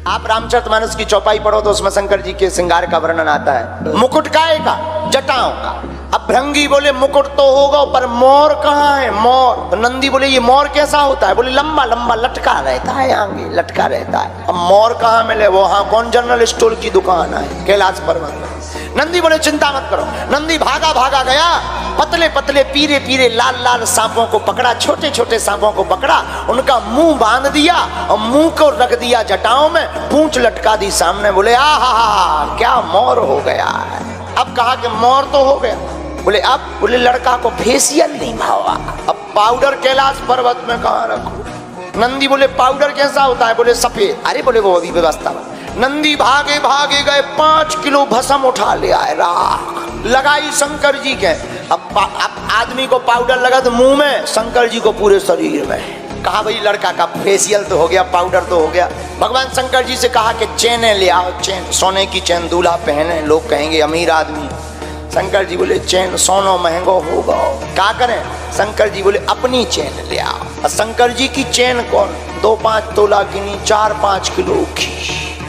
आप रामचरितमानस की चौपाई पढ़ो तो उसमें शंकर जी के श्रृंगार का वर्णन आता है। मुकुट काय का, जटाओं का। अब भृंगी बोले मुकुट तो होगा पर मोर कहाँ है, मोर। तो नंदी बोले ये मोर कैसा होता है, बोले लंबा लंबा लटका रहता है, आगे लटका रहता है। अब मोर कहाँ मिले, वो हाँ कौन जनरल स्टोर की दुकान है कैलाश पर्वत में। नंदी बोले चिंता मत करो। नंदी भागा भागा गया, पतले पतले पीरे पीरे लाल लाल सांपों को पकड़ा, छोटे छोटे सांपों को पकड़ा, उनका मुंह बांध दिया और मुंह को रख दिया जटाओं में, पूंछ लटका दी सामने। बोले आहा क्या मोर हो गया है। अब कहा कि मोर तो हो गया, बोले अब, बोले लड़का को फेशियल नहीं भावा, अब पाउडर कैलाश पर्वत में कहाँ रखो। नंदी बोले पाउडर कैसा होता है, बोले सफेद। अरे बोले वो अभी व्यवस्था। नंदी भागे भागे गए, 5 किलो भस्म उठा ले आए, राख लगाई शंकर जी के। अब आदमी को पाउडर लगा तो मुंह में, शंकर जी को पूरे शरीर में। कहा भाई लड़का का फेशियल तो हो गया, पाउडर तो हो गया। भगवान शंकर जी से कहा कि चेने ले आओ, चेन सोने की चेन दूल्हा पहने, लोग कहेंगे अमीर आदमी। शंकर जी बोले चेन सोनो महंगो होगा, क्या करें। शंकर जी बोले अपनी चेन ले आओ। और शंकर जी की चेन कौन, 2-5 तोला की नहीं, 4-5 किलो की।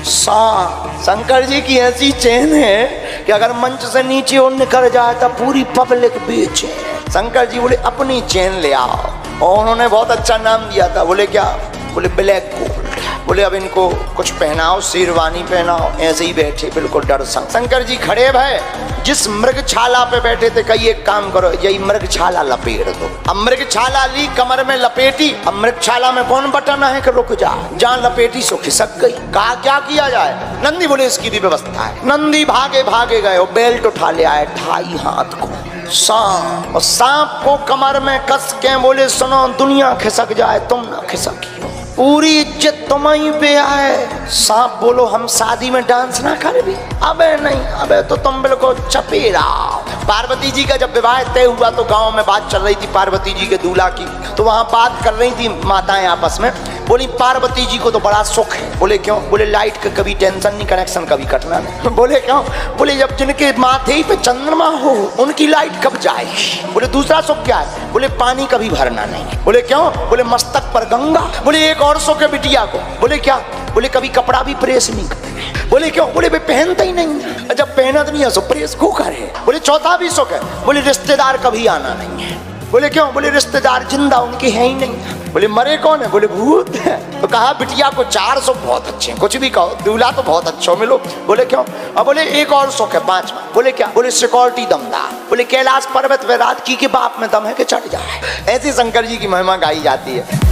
शंकर जी की ऐसी चेन है कि अगर मंच से नीचे वो निकल जाए तो पूरी पब्लिक बेचे। शंकर जी बोले अपनी चेन ले आओ, और उन्होंने बहुत अच्छा नाम दिया था। बोले क्या, बोले ब्लैक गोल्ड। बोले अब इनको कुछ पहनाओ, शेरवानी पहनाओ, ऐसे ही बैठे बिल्कुल डर संग। शंकर जी खड़े भय, जिस मृगछाला पे बैठे थे कही एक काम करो, यही मृगछाला लपेट दो। अब मृगछाला ली, कमर में लपेटी। अब मृगछाला में कौन बटन है कि रुक जा, जहाँ लपेटी सो खिसक गई। कहा क्या किया जाए। नंदी बोले इसकी भी व्यवस्था है। नंदी भागे भागे गए, बेल्ट उठा ले आए 2.5 हाथ को सांप, और सांप को कमर में कस के बोले सुनो दुनिया खिसक जाए तुम ना खिसकियो, पूरी इज्जत तुम्हारी पे आए। सांप बोलो हम शादी में डांस ना कर भी, अबे नहीं, अबे तो तुम बिल्कुल चपेरा। पार्वती जी का जब विवाह तय हुआ तो गांव में बात चल रही थी पार्वती जी के दूल्हा की। तो वहां बात कर रही थी माताएं आपस में, बोली पार्वती जी को तो बड़ा सुख है। बोले क्यों, बोले लाइट का कभी टेंशन नहीं, कनेक्शन कभी कटना नहीं। बोले क्यों, बोले जब जिनके माथे ही पे चंद्रमा हो उनकी लाइट कब जाएगी। बोले दूसरा सुख क्या है, बोले पानी कभी भरना नहीं। बोले क्यों, बोले मस्तक पर गंगा। बोले एक और सुख है बिटिया को। बोले क्या, बोले कभी कपड़ा भी प्रेस नहीं करे। बोले क्यों, बोले वे पहनता ही नहीं है, जब पहनत नहीं है तो प्रेस को करे। बोले चौथा भी सुख है, बोले रिश्तेदार कभी आना नहीं है। बोले क्यों, बोले रिश्तेदार जिंदा उनके हैं ही नहीं। बोले मरे कौन है, बोले भूत है। तो कहा बिटिया को 4 सुख बहुत अच्छे हैं, कुछ भी कहो, दूल्हा तो बहुत अच्छा मिलो। बोले क्यों, अब बोले एक और सुख है 5वां। बोले क्या, बोले सिक्योरिटी दमदार। बोले कैलाश पर्वत पे रात की के बाप में दम है कि चढ़ जाए। ऐसी शंकर जी की महिमा गाई जाती है।